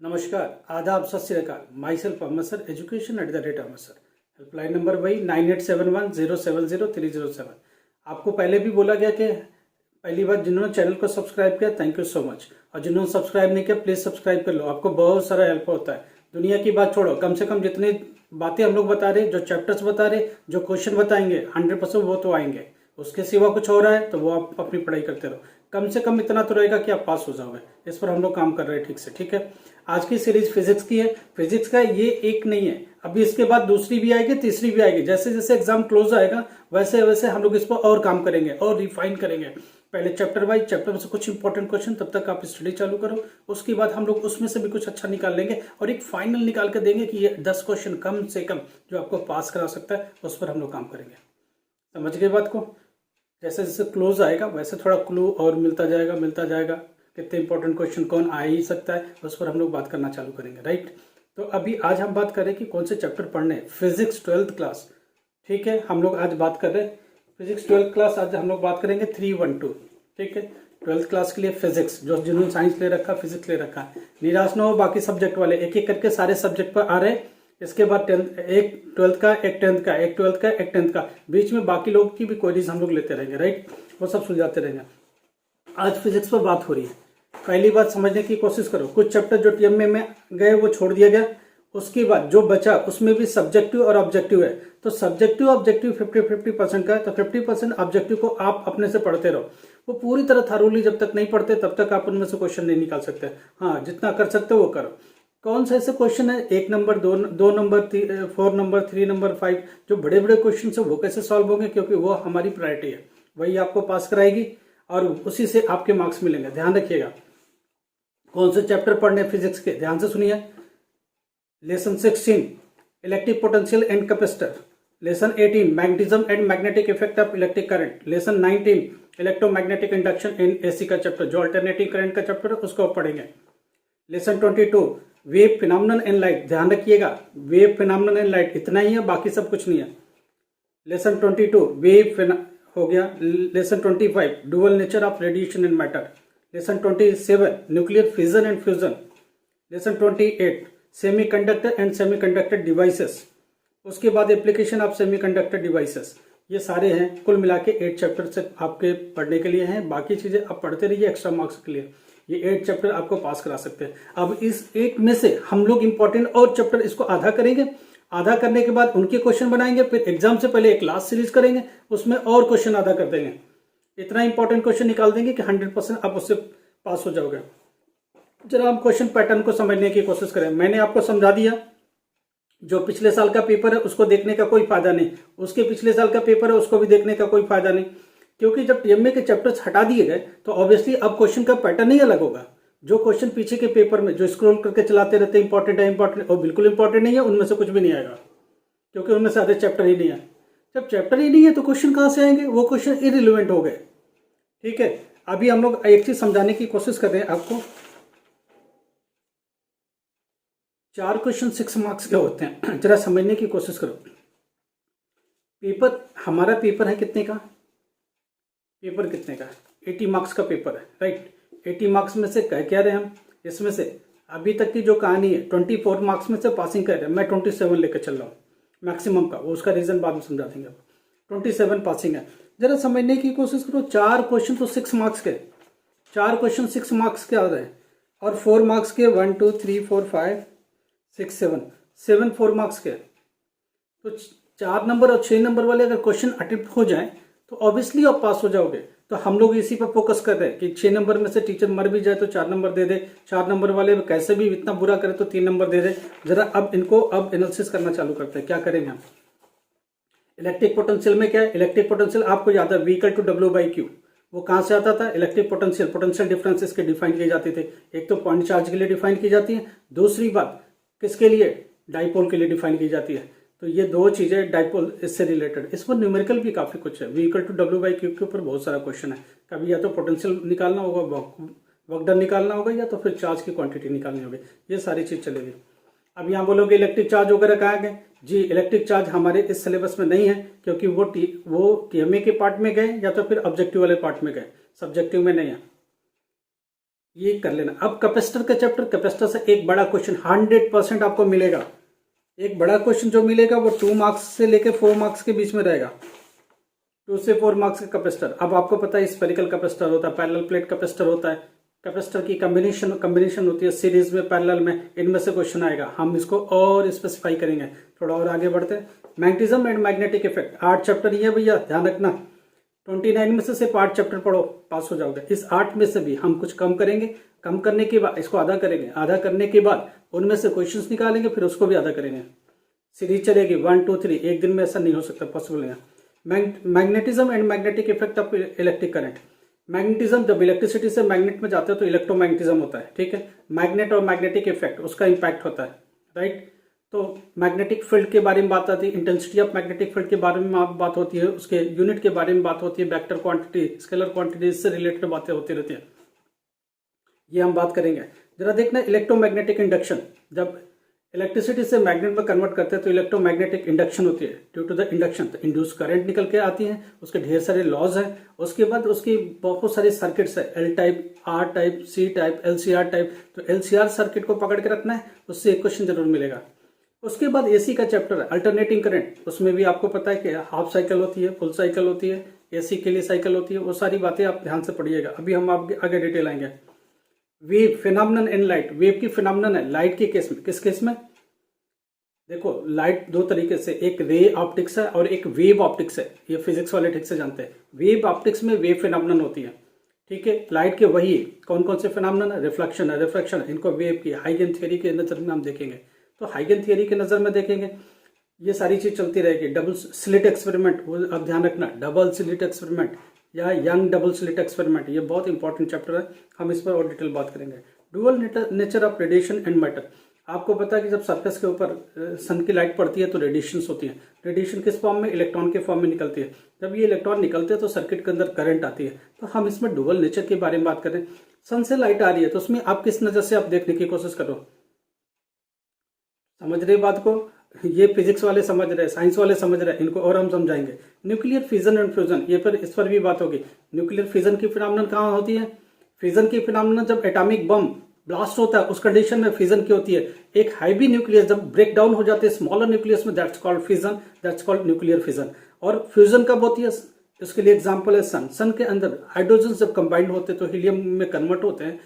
नमस्कार, आदाब, सत श्री अकाल। Myself Ahmad sir, education @Ahmad sir. Helpline number वही 9871070307। आपको पहले भी बोला गया कि पहली बार जिन्होंने चैनल को सब्सक्राइब किया थैंक यू सो मच, और जिन्होंने सब्सक्राइब नहीं किया प्लीज सब्सक्राइब कर लो। आपको बहुत सारा हेल्प होता है। दुनिया की बात छोड़ो, कम से कम जितनी बातें हम लोग बता रहे, जो चैप्टर्स बता रहे, जो क्वेश्चन बताएंगे 100% वो तो आएंगे। उसके सिवा कुछ हो रहा है तो वो आप अपनी पढ़ाई करते रहो। कम से कम इतना तो रहेगा कि आप पास हो जाओगे। इस पर हम लोग काम कर रहे हैं ठीक से। ठीक है, आज की सीरीज फिजिक्स की है। फिजिक्स का ये एक नहीं है, अभी इसके बाद दूसरी भी आएगी, तीसरी भी आएगी। जैसे जैसे एग्जाम क्लोज आएगा वैसे वैसे हम लोग इस पर और काम करेंगे और रिफाइन करेंगे। पहले चैप्टर वाइज, चैप्टर में से कुछ इंपॉर्टेंट क्वेश्चन, तब तक आप स्टडी चालू करो। उसके बाद हम लोग उसमें से भी कुछ अच्छा निकाल लेंगे और एक फाइनल निकाल के देंगे कि ये 10 क्वेश्चन कम से कम जो आपको पास करा सकता है, उस पर हम लोग काम करेंगे। समझ गए बात को? जैसे जैसे क्लोज आएगा वैसे थोड़ा क्लू और मिलता जाएगा कितने इंपॉर्टेंट क्वेश्चन कौन आ ही सकता है, उस पर हम लोग बात करना चालू करेंगे। राइट, तो अभी आज हम बात करें कि कौन से चैप्टर पढ़ने हैं। Physics 12th class. ठीक है, हम लोग आज बात कर रहे हैं फिजिक्स 12th क्लास। आज हम लोग बात करेंगे 312। ठीक है, 12th क्लास के लिए फिजिक्स, जो जिन्होंने साइंस ले रखा, फिजिक्स ले रखा है, निराश ना हो। बाकी सब्जेक्ट वाले एक एक करके सारे सब्जेक्ट पर आ रहे हैं। इसके बाद 10th, एक 12th का, एक 10th का, एक 12th का, एक 10th का, बीच में बाकी लोग की भी क्वेरीज हम लोग लेते रहेंगे। राइट, वो सब सुलझाते रहेंगे। आज फिजिक्स पर बात हो रही है। पहली बात समझने की कोशिश करो, कुछ चैप्टर जो टीएमए में गए वो छोड़ दिया गया। उसके बाद जो बचा उसमें भी सब्जेक्टिव और ऑब्जेक्टिव है। तो सब्जेक्टिव ऑब्जेक्टिव 50-50% का है, तो 50% ऑब्जेक्टिव को आप अपने से पढ़ते रहो। वो पूरी तरह थारूली जब तक नहीं पढ़ते तब तक आप उनमें से क्वेश्चन नहीं निकाल सकते। हाँ, जितना कर सकते हो वो करो। कौन सा ऐसे क्वेश्चन है 1 नंबर, 2 नंबर, 4 नंबर, 3 नंबर, 5, जो बड़े बड़े क्वेश्चन है वो कैसे सॉल्व होंगे, क्योंकि वो हमारी प्रायोरिटी है। वही आपको पास कराएगी और उसी से आपके मार्क्स मिलेंगे। ध्यान रखिएगा। कौन से चैप्टर पढ़ने फिजिक्स के, ध्यान से सुनिए। Lesson 16 electric potential and capacitor. Lesson 18 magnetism and magnetic effect of electric current. Lesson 19 electromagnetic induction in AC का चैप्टर, जो अल्टरनेटिंग करंट का चैप्टर है उसको पढ़ेंगे। Lesson 22 wave phenomenon in light. ध्यान रखिएगा, वेव फिनोमेनन इन लाइट इतना ही है, बाकी सब कुछ नहीं है। लेसन 22 वेव हो गया। Lesson 25 dual nature of radiation in matter. Lesson 27 nuclear fission and fusion. Lesson 28 semiconductor and semiconductor devices. उसके बाद एप्लीकेशन ऑफ सेमीकंडक्टर डिवाइसेस। ये सारे हैं, कुल मिला के 8 चैप्टर से आपके पढ़ने के लिए हैं। बाकी चीजें आप पढ़ते रहिए एक्स्ट्रा मार्क्स के लिए। ये 8 चैप्टर आपको पास करा सकते हैं। अब इस 8 में से हम लोग इंपॉर्टेंट और चैप्टर इसको आधा करेंगे। आधा करने के बाद उनके क्वेश्चन बनाएंगे, फिर एग्जाम से पहले एक लास्ट सीरीज करेंगे, उसमें और क्वेश्चन आधा कर देंगे। इतना इंपॉर्टेंट क्वेश्चन निकाल देंगे कि 100% आप उससे पास हो जाओगे। जरा हम क्वेश्चन पैटर्न को समझने की कोशिश करें। मैंने आपको समझा दिया, जो पिछले साल का पेपर है उसको देखने का कोई फायदा नहीं, उसके पिछले साल का पेपर है उसको भी देखने का कोई फायदा नहीं, क्योंकि जब टीएमए के चैप्टर्स हटा दिए गए तो ऑब्वियसली अब क्वेश्चन का पैटर्न ही अलग होगा। जो क्वेश्चन पीछे के पेपर में जो स्क्रॉल करके चलाते रहते हैं इंपॉर्टेंट है, इंपॉर्टेंट, और बिल्कुल इंपॉर्टेंट नहीं है, उनमें से कुछ भी नहीं आएगा, क्योंकि उनमें से आधे चैप्टर ही नहीं है। जब चैप्टर ही नहीं है तो क्वेश्चन कहां से आएंगे? वो क्वेश्चन इररिलेवेंट हो गए। ठीक है, अभी हम लोग एक चीज समझाने की कोशिश कर रहे हैं आपको। 4 क्वेश्चन 6 मार्क्स के होते हैं, जरा समझने की कोशिश करो। पेपर, हमारा पेपर है कितने का? पेपर कितने का? 80 मार्क्स का पेपर है। राइट, 80 मार्क्स में से कह क्या रहे हम, इसमें से अभी तक की जो कहानी है 24 मार्क्स में से पासिंग कर रहे हैं। मैं 27 लेकर चल रहा हूँ मैक्सिमम का, वो उसका रीजन बाद में समझा देंगे। 27 पासिंग है। जरा समझने की कोशिश करो। 4 क्वेश्चन तो 6 मार्क्स के, 4 क्वेश्चन 6 मार्क्स के आ रहे हैं, और 4 मार्क्स के 1 2 3 4 5 6 7 4 मार्क्स के। तो 4 नंबर और 6 नंबर वाले अगर क्वेश्चन अटेम्प्ट हो जाए तो ऑब्वियसली आप पास हो जाओगे। तो हम लोग इसी पर फोकस कर रहे हैं कि 6 नंबर में से टीचर मर भी जाए तो 4 नंबर दे दे, 4 नंबर वाले कैसे भी इतना बुरा करे तो 3 नंबर दे दे। जरा अब इनको अब एनालिसिस करना चालू करते हैं। क्या करेंगे हम? इलेक्ट्रिक पोटेंशियल में क्या है? इलेक्ट्रिक पोटेंशियल आपको याद है, V = W/Q। वो कहां से आता था? इलेक्ट्रिक पोटेंशियल, पोटेंशियल डिफरेंसेस के डिफाइन किए जाते थे। एक तो पॉइंट चार्ज के लिए डिफाइन की जाती है, दूसरी बात किसके लिए? डाइपोल के लिए डिफाइन की जाती है। तो ये 2 चीजें डाइपोल इससे रिलेटेड। इस पर न्यूमेरिकल भी काफी कुछ है। V = W/Q के ऊपर बहुत सारा क्वेश्चन है। कभी या तो पोटेंशियल निकालना होगा, वर्क डन निकालना होगा, या तो फिर चार्ज की क्वांटिटी निकालनी होगी। ये सारी चीज चलेगी। अब यहाँ बोलोगे इलेक्ट्रिक चार्ज वगैरह कहाँ गए? जी, इलेक्ट्रिक चार्ज हमारे इस सिलेबस में नहीं है, क्योंकि वो टीएमए के पार्ट में गए या तो फिर ऑब्जेक्टिव वाले पार्ट में गए, सब्जेक्टिव में नहीं है। ये कर लेना। अब कैपेसिटर का चैप्टर, कैपेसिटर से एक बड़ा क्वेश्चन 100% आपको मिलेगा। एक बड़ा क्वेश्चन जो मिलेगा वो 2 मार्क्स से लेके 4 मार्क्स के बीच में रहेगा। 2 से 4 मार्क्स का कैपेसिटर। अब आपको पता है स्फेरिकल कैपेसिटर होता है, पैरेलल प्लेट कैपेसिटर होता है, कैपेसिटर की कम्बिनेशन होती है सीरीज में, पैरेलल में, इनमें से क्वेश्चन आएगा। हम इसको और स्पेसिफाई करेंगे। थोड़ा और आगे बढ़ते हैं। Magnetism and magnetic effect 8 chapter ये भैया ध्यान रखना। 29 में से सिर्फ 8 चैप्टर पढ़ो, पास हो जाओगे। इस 8 में से भी हम कुछ कम करेंगे, कम करने के बाद इसको आधा करेंगे, आधा करने के बाद उनमें से क्वेश्चंस निकालेंगे, फिर उसको भी आधा करेंगे। सीरीज चलेगी 1 2 3। एक दिन में ऐसा नहीं हो सकता, पॉसिबल है। Magnetism and magnetic effect of electric current. Magnetism, जब इलेक्ट्रिसिटी से मैग्नेट में जाते हो तो इलेक्ट्रोमैग्नेटिज्म होता है, ठीक है। मैग्नेट और मैग्नेटिक इफेक्ट, उसका इंपैक्ट होता है, राइट। तो मैग्नेटिक फील्ड के बारे में बात आती है, इंटेंसिटी ऑफ मैग्नेटिक फील्ड के बारे में बात होती है, उसके यूनिट के बारे में बात होती है, वेक्टर क्वांटिटी, स्केलर क्वांटिटी से रिलेटेड बातें होती रहती है। ये हम बात करेंगे। जरा देखना इलेक्ट्रोमैग्नेटिक इंडक्शन। जब इलेक्ट्रिसिटी से मैग्नेट में कन्वर्ट करते हैं तो इलेक्ट्रोमैग्नेटिक इंडक्शन होती है। ड्यू टू द इंडक्शन तो इंड्यूस करंट निकल के आती है, उसके ढेर सारे लॉज हैं। उसके बाद उसकी बहुत सारे सर्किट्स है, L type, R type, C type, LCR type. तो एलसीआर सर्किट को पकड़ के रखना है, उससे एक क्वेश्चन जरूर मिलेगा। उसके बाद एसी का चैप्टर है, अल्टरनेटिंग करंट। उसमें भी आपको पता है कि हाफ साइकिल होती है, फुल साइकिल होती है, एसी के लिए साइकिल होती है। वो सारी बातें आप ध्यान से पढ़िएगा। अभी हम आगे डिटेल आएंगे। Wave phenomenon in light. Wave की फिनोमेनन है लाइट के केस में। किस केस में? देखो लाइट दो तरीके से, एक रे ऑप्टिक्स है और एक वेव ऑप्टिक्स है। ये फिजिक्स वाले ठीक से जानते हैं। वेव ऑप्टिक्स में वेव फिनोमेनन होती है, ठीक है। लाइट के वही कौन कौन से फिनोमेनन है? रिफ्लेक्शन है, रिफ्रैक्शन है। इनको वेव की हाइगन थ्योरी के नजर में हम देखेंगे। तो हाइगन थ्योरी के नजर में देखेंगे, ये सारी चीज चलती रहेगी। डबल स्लिट एक्सपेरिमेंट, वो अब ध्यान रखना, डबल स्लिट एक्सपेरिमेंट या यंग डबल स्लिट एक्सपेरिमेंट, ये बहुत इंपॉर्टेंट चैप्टर है। हम इस पर और डिटेल बात करेंगे। Dual nature of radiation and matter. आपको पता है कि जब सरफेस के ऊपर सन की लाइट पड़ती है तो रेडिएशंस होती है। रेडिएशन किस फॉर्म में? इलेक्ट्रॉन के फॉर्म में निकलती है। जब ये इलेक्ट्रॉन निकलते हैं तो सर्किट के अंदर करंट आती है। तो हम इसमें डुअल नेचर के बारे में बात करें। सन से लाइट आ रही है तो उसमें आप किस नजर से आप देखने की कोशिश करो? समझ रहे बात को? ये फिजिक्स वाले समझ रहे, साइंस वाले समझ रहे, इनको और हम समझाएंगे। न्यूक्लियर फिजन एंड फ्यूजन, ये पर इस पर भी बात होगी। न्यूक्लियर फिजन की फिनोमेनन कहाँ होती है? फिजन की फिनोमेनन जब एटॉमिक बम ब्लास्ट होता है उस कंडीशन में फिजन की होती है। एक हैवी न्यूक्लियस जब ब्रेक डाउन हो जाते हैं स्मॉलर न्यूक्लियस में, that's called fission, that's called nuclear fission. और फ्यूजन कब होती है? इसके लिए एग्जांपल है सन। सन के अंदर हाइड्रोजन जब कंबाइंड होते हैं तो हीलियम में कन्वर्ट होते हैं।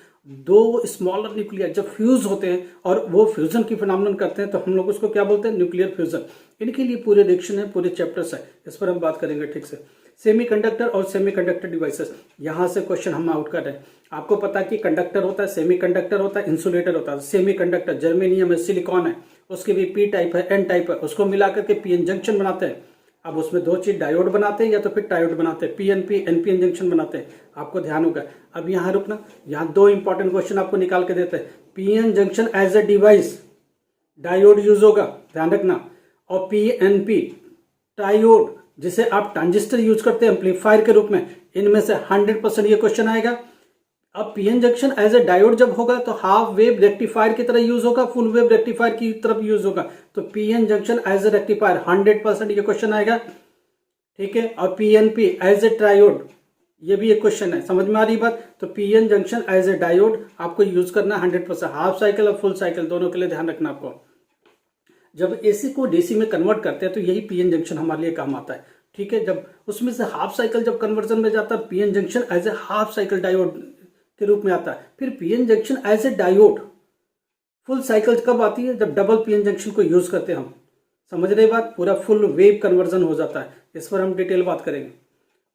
दो स्मॉलर न्यूक्लियर जब फ्यूज होते हैं और वो फ्यूजन की फिनोमेनन करते हैं तो हम लोग उसको क्या बोलते हैं? Nuclear fusion. इनके लिए पूरे रिएक्शन है, पूरे चैप्टर्स है, इस पर हम बात करेंगे ठीक से। सेमीकंडक्टर और सेमीकंडक्टर डिवाइसेस, यहां से क्वेश्चन हम आउट कर रहे हैं। आपको पता है कि कंडक्टर होता है, सेमीकंडक्टर होता है, इंसुलेटर होता है। सेमीकंडक्टर जर्मेनियम है, सिलिकॉन है, उसके भी पी टाइप है, एन टाइप है, उसको मिलाकर के पीएन जंक्शन बनाते हैं। अब उसमें दो चीज, डायोड बनाते हैं या तो फिर टायोड बनाते हैं, पीएनपी एनपीएन जंक्शन बनाते हैं। आपको ध्यान होगा। अब यहाँ रुकना, यहाँ दो इंपॉर्टेंट क्वेश्चन आपको निकाल के देते हैं। PN junction as a device, diode use होगा, ध्यान रखना। और पीएनपी ट्रायोड, जिसे आप ट्रांजिस्टर यूज करते हैं एम्पलीफायर के रूप में, इनमें से 100% ये क्वेश्चन आएगा। अब PN junction as a diode जब होगा तो हाफ वेव रेक्टिफायर की तरह यूज होगा, फुल वेव रेक्टिफायर की तरफ यूज होगा। तो PN junction as a rectifier 100% ये क्वेश्चन आएगा, ठीक है। और पीएनपी एज ए ट्रायोड, ये भी एक क्वेश्चन है, समझ में आ रही बात? तो PN junction as a diode आपको यूज करना 100%, हाफ साइकिल और फुल साइकिल दोनों के लिए ध्यान रखना आपको। जब एसी को डीसी में कन्वर्ट करते हैं तो यही पीएन जंक्शन हमारे लिए काम आता है, ठीक है। जब उसमें से हाफ साइकिल जब कन्वर्जन में जाता है, PN junction as a half cycle diode के रूप में आता है। फिर PN junction as a diode full cycle कब आती है? जब डबल पीएन जंक्शन को यूज करते हैं हम, समझ रहे बात? पूरा फुल वेव कन्वर्जन हो जाता है। इस पर हम डिटेल बात करेंगे।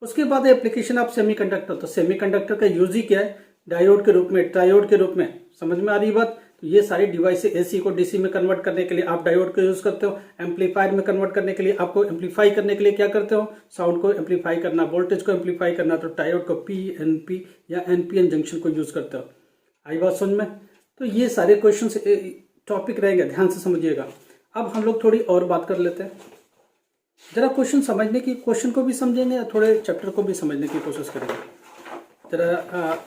उसके बाद एप्लीकेशन ऑफ सेमीकंडक्टर। तो सेमीकंडक्टर का यूज ही क्या है? डायोड के रूप में, ट्रायोड के रूप में, समझ में आ रही बात? तो ये सारी डिवाइस एसी को डीसी में कन्वर्ट करने के लिए आप डायोड का यूज करते हो। एम्पलीफायर में कन्वर्ट करने के लिए आपको एम्पलीफाई करने के लिए क्या करते हो? साउंड को एम्पलीफाई करना, वोल्टेज को एम्पलीफाई करना, तो डायोड को पीएनपी या एनपीएन जंक्शन को यूज करते हो। आई बात समझ में? तो ये सारे क्वेश्चन टॉपिक रहेंगे, ध्यान से समझिएगा। अब हम लोग थोड़ी और बात कर लेते हैं। जरा क्वेश्चन समझने की, क्वेश्चन को भी समझेंगे और थोड़े चैप्टर को भी समझने की कोशिश करेंगे। जरा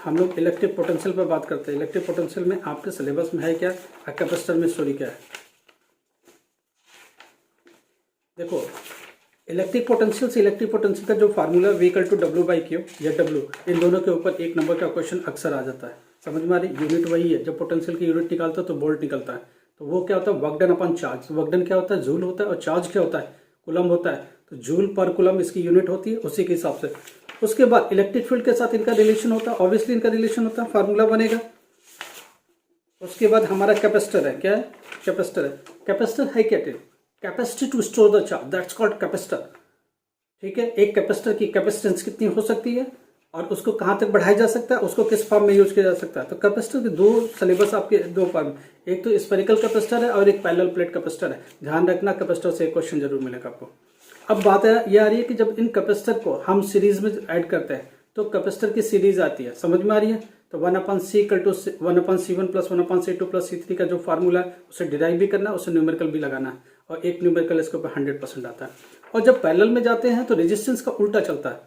हम लोग इलेक्ट्रिक पोटेंशियल पर बात करते हैं। इलेक्ट्रिक पोटेंशियल में आपके सिलेबस में है क्या? कैपेसिटर में स्टोरी क्या है? देखो, इलेक्ट्रिक पोटेंशियल से इलेक्ट्रिक पोटेंशियल का जो फार्मूला V = W/Q या W, इन दोनों के ऊपर एक नंबर का क्वेश्चन अक्सर आ जाता है। समझ में आ रही, यूनिट वही है, जब पोटेंशियल की यूनिट निकालता है तो वोल्ट निकलता है। तो वो क्या होता है, work done upon charge. Work done क्या होता है, जूल होता है, और चार्ज क्या होता है, कूलम होता है। तो जूल पर कूलम इसकी यूनिट होती है, उसी के हिसाब से। उसके बाद इलेक्ट्रिक फील्ड के साथ इनका रिलेशन होता है, ऑब्वियसली इनका रिलेशन होता है, फार्मूला बनेगा। उसके बाद हमारा कैपेसिटर है, क्या है, कैपेसिटर है। कैपेसिटर है क्या, capacity to store the charge, that's called capacitor. ठीक है, एक कैपेसिटर की कैपेसिटेंस कितनी हो सकती है और उसको कहाँ तक बढ़ाया जा सकता है, उसको किस फॉर्म में यूज किया जा सकता है। तो कैपेसिटर के दो सिलेबस आपके, दो फॉर्म, एक तो स्फेरिकल कैपेसिटर है और एक पैरेलल प्लेट कैपेसिटर है। ध्यान रखना, कैपेसिटर से एक क्वेश्चन जरूर मिलेगा आपको। अब बात ये आ रही है कि जब इन कैपेसिटर को हम सीरीज में ऐड करते हैं तो कैपेसिटर की सीरीज आती है, समझ में आ रही है। तो 1/c = 1/c1 + 1/c2 + c3 का जो फार्मूला है उसे डिराइव भी करना है, उसे न्यूमेरिकल भी लगाना है, और एक न्यूमेरिकल इसके ऊपर 100% आता है। और जब पैरेलल में जाते हैं तो रेजिस्टेंस का उल्टा चलता है,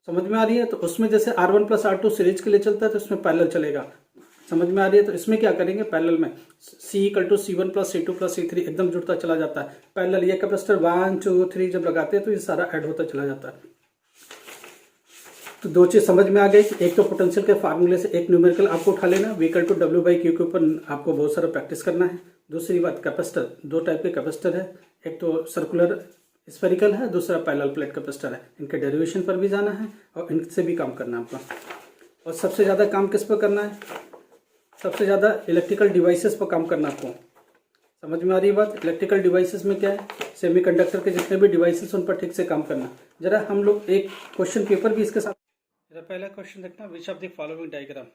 समझ में आ रही है। तो उसमें जैसे R1 + R2 सीरीज के लिए चलता है तो इसमें पैरेलल चलेगा, समझ में आ रही है। तो इसमें क्या करेंगे, पैरेलल में C = C1 + C2 + C3 एकदम जुड़ता चला जाता है। पैरेलल ये कैपेसिटर 1 2 3 जब लगाते हैं तो ये सारा ऐड होता चला जाता है। तो दो चीज समझ में आ गई, एक तो पोटेंशियल के फार्मूले से एक न्यूमेरिकल आपको उठा लेना, V = W/Q के ऊपर आपको बहुत सारा प्रैक्टिस करना है। दूसरी बात, कैपेसिटर, दो टाइप के कैपेसिटर है, एक तो सर्कुलर स्फेरिकल है, दूसरा पैरेलल प्लेट कैपेसिटर है। इनके डेरिवेशन पर भी जाना है और इनसे भी काम करना है आपको। और सबसे ज्यादा काम किस पर करना है, सबसे ज्यादा इलेक्ट्रिकल डिवाइसेस पर काम करना आपको, समझ में आ रही है बात। इलेक्ट्रिकल डिवाइसेस में क्या है, सेमीकंडक्टर के जितने भी डिवाइसेस उन पर ठीक से काम करना। जरा हम लोग एक क्वेश्चन पेपर भी इसके साथ, जरा पहला क्वेश्चन देखना, which of the following diagram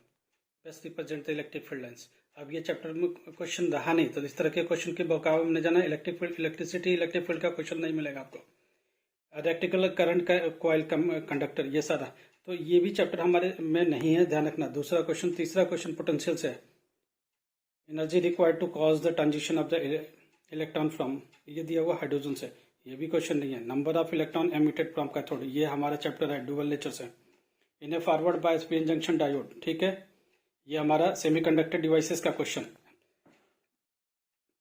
best represent the electric field lines. अब ये चैप्टर में क्वेश्चन रहा नहीं, तो इस तरह के क्वेश्चन के बकाव में जाना, electric field, electricity, electric field का क्वेश्चन नहीं मिलेगा आपको। इलेक्ट्रिकल करंट का कॉइल कंडक्टर, ये सारा, तो ये भी चैप्टर हमारे में नहीं है, ध्यान रखना। दूसरा क्वेश्चन, तीसरा क्वेश्चन पोटेंशियल से है, energy required to cause the transition of the electron from, ये दिया हुआ हाइड्रोजन से, ये भी क्वेश्चन नहीं है। Number of electron emitted from cathode, ये हमारा चैप्टर है डुअल नेचर से। इन्हें forward bias PN junction diode, ठीक है, ये हमारा सेमीकंडक्टर डिवाइसेस का क्वेश्चन।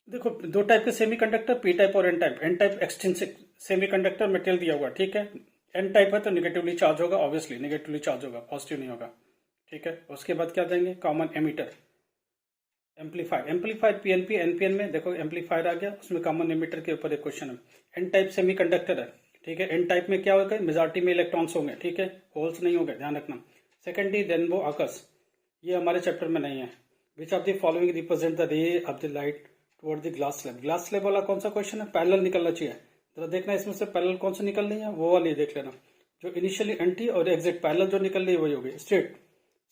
देखो दो टाइप के सेमीकंडक्टर, पी टाइप और N type. N type extrinsic semiconductor material दिया हुआ, ठीक है। एन टाइप है तो निगेटिवली चार्ज होगा, ऑब्वियसली निगेटिवली चार्ज होगा, पॉजिटिव नहीं होगा, ठीक है। उसके बाद क्या देंगे, common emitter, amplifier, amplifier PNP, NPN में देखो एम्पलीफायर आ गया, उसमें कॉमन एमीटर के ऊपर एक क्वेश्चन है। एन टाइप सेमीकंडक्टर है, ठीक है। एन टाइप में क्या होगा, मेजॉरिटी में इलेक्ट्रॉन्स होंगे, ठीक है, होल्स नहीं होंगे, ध्यान रखना। सेकेंडली रेनबो आकर्स, ये हमारे चैप्टर में नहीं है। Which of the following represent the ray of the light toward the glass slab. Glass slab वाला कौन सा क्वेश्चन है, पैरेलल निकलना चाहिए, जरा देखना इसमें से पैरेलल कौन सा निकल रही है, वो वाली देख लेना। जो इनिशियली एंटी और एग्जैक्ट पैरेलल जो निकल रही है वही होगी straight.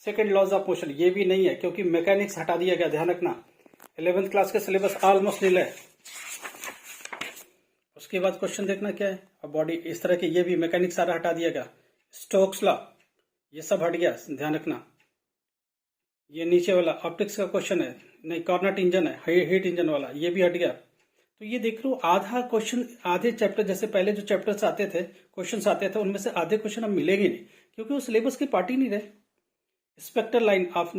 Second laws of motion, ये भी नहीं है क्योंकि मैकेनिक्स हटा दिया गया, ध्यान रखना। 11th क्लास का सिलेबस ऑलमोस्ट नील है। उसके बाद क्वेश्चन देखना क्या है, अब बॉडी इस तरह के, ये भी मैकेनिक्स सारा हटा दिया गया। स्टोक्स लॉ, ये सब हट गया, ध्यान रखना। ये नीचे वाला ऑप्टिक्स का क्वेश्चन है, नहीं कॉर्नेट इंजन है, हीट इंजन वाला, ये भी हट गया। तो ये देख लो, आधा क्वेश्चन, आधे चैप्टर, जैसे पहले जो चैप्टर्स आते थे, क्वेश्चंस आते थे, उनमें से आधे क्वेश्चन अब मिलेंगे नहीं क्योंकि वो सिलेबस की पार्ट ही नहीं रहे। Spectral line of,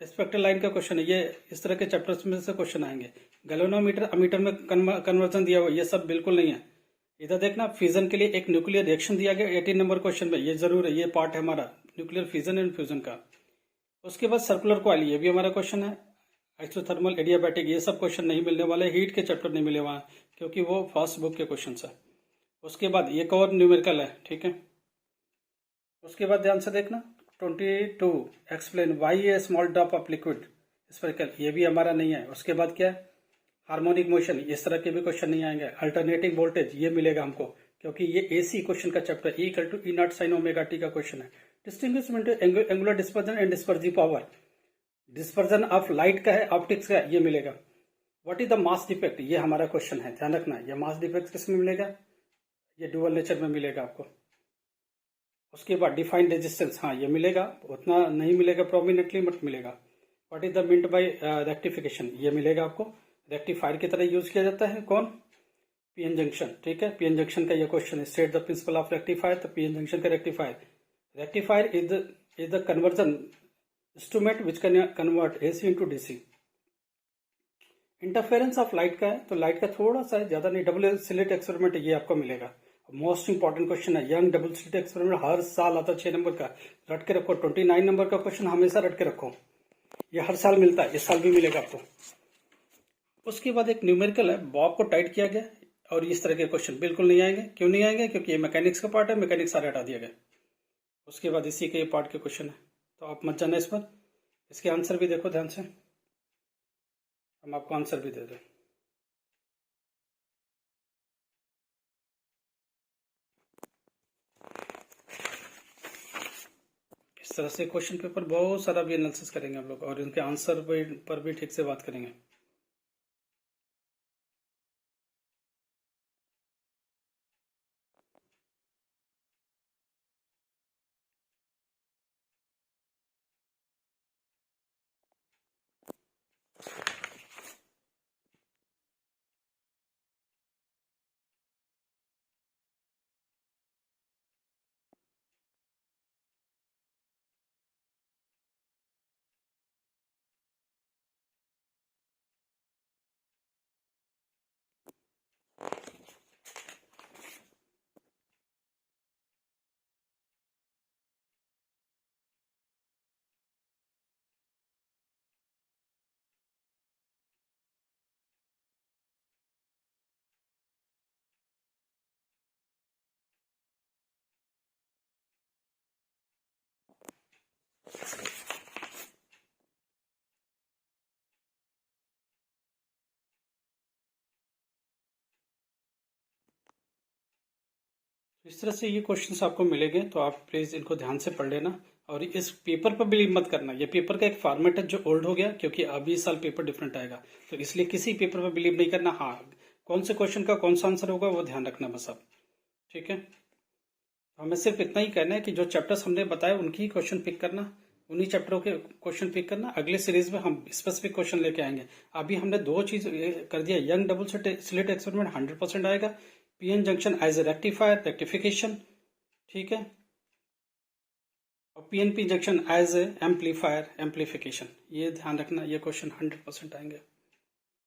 spectral line का क्वेश्चन है, ये इस तरह के चैप्टर्स में से क्वेश्चन आएंगे। गैल्वेनोमीटर, अमीटर में कन्वर्जन दिया हुआ, ये सब बिल्कुल नहीं है। इधर देखना, फ्यूजन के लिए एक न्यूक्लियर रिएक्शन दिया गया 18 नंबर क्वेश्चन में, ये जरूर है, ये पार्ट है हमारा न्यूक्लियर फ्यूजन एंड फ्यूजन का। उसके बाद सर्कुलर कॉइल, ये भी हमारा क्वेश्चन है। आइसोथर्मल, एडियाबैटिक, ये सब क्वेश्चन नहीं मिलने वाले, हीट के चैप्टर नहीं मिले वहां क्योंकि वो फर्स्ट बुक के क्वेश्चन है। उसके बाद एक और न्यूमेरिकल है, ठीक है। उसके बाद ध्यान से देखना 22, explain why A small drop of liquid spherical, ये भी हमारा नहीं है। उसके बाद क्या है, हार्मोनिक मोशन, इस तरह के भी क्वेश्चन नहीं आएंगे। अल्टरनेटिंग वोल्टेज, ये मिलेगा हमको क्योंकि ये एसी क्वेश्चन का chapter, E = E0 sin ω/t का क्वेश्चन है। Distinguish angular dispersion and dispersive power, dispersion of light का है, ऑप्टिक्स का है, ये मिलेगा। What is the mass defect, ये हमारा क्वेश्चन है, ध्यान रखना। ये मास डिफेक्ट किस में मिलेगा, ये डुअल नेचर में मिलेगा आपको। उसके बाद डिफाइंड रेजिस्टेंस, हाँ ये मिलेगा, उतना नहीं मिलेगा प्रोमिनेंटली बट मिलेगा। What is the meant by rectification, ये मिलेगा आपको। रेक्टिफायर की तरह यूज किया जाता है कौन, पीएन जंक्शन, ठीक है। पीएन जंक्शन का ये क्वेश्चन है, state the principle of rectifier, तो पीएन जंक्शन का rectifier, rectifier is the conversion instrument which can convert AC into DC. Interference of light का है, तो लाइट का थोड़ा सा ज्यादा नहीं, डबल स्लिट एक्सपेरिमेंट, ये आपको मिलेगा। मोस्ट इंपॉर्टेंट क्वेश्चन है, यंग डबल स्लिट एक्सपेरिमेंट, हर साल आता 6 नंबर का, रट के रखो। 29 नंबर का क्वेश्चन हमेशा रट के रखो, ये हर साल मिलता है, इस साल भी मिलेगा आपको। उसके बाद एक न्यूमेरिकल है, बॉब को टाइट किया गया, और इस तरह के क्वेश्चन बिल्कुल नहीं आएंगे। क्यों नहीं आएंगे? क्योंकि ये मैकेनिक्स का पार्ट है, मैकेनिक्स सारे हटा दिया गया। उसके बाद इसी के ये पार्ट के क्वेश्चन है, तो आप मत जाना इस पर। इसके आंसर भी देखो ध्यान से, हम आपको आंसर भी दे दें। इस तरह से क्वेश्चन पेपर बहुत सारा भी एनालिसिस करेंगे हम लोग, और इनके आंसर पर भी ठीक से बात करेंगे। इस तरह से ये क्वेश्चंस आपको मिलेंगे, तो आप प्लीज इनको ध्यान से पढ़ लेना। और इस पेपर पर बिलीव मत करना, ये पेपर का एक फॉर्मेट है जो ओल्ड हो गया, क्योंकि अभी इस साल पेपर डिफरेंट आएगा, तो इसलिए किसी पेपर पर बिलीव नहीं करना। हाँ, कौन से क्वेश्चन का कौन सा आंसर होगा वो ध्यान रखना बस आप, ठीक है। हमें सिर्फ इतना ही कहना है कि जो चैप्टर्स हमने बताए उनकी ही क्वेश्चन पिक करना, उन्हीं चैप्टरों के क्वेश्चन पिक करना। अगले सीरीज में हम स्पेसिफिक क्वेश्चन लेके आएंगे। अभी हमने दो चीज कर दिया, यंग डबल स्लिट एक्सपेरिमेंट 100% आएगा, PN junction as a rectifier rectification, ठीक है, और PNP junction as a amplifier amplification. ये ध्यान रखना, ये क्वेश्चन 100% आएंगे।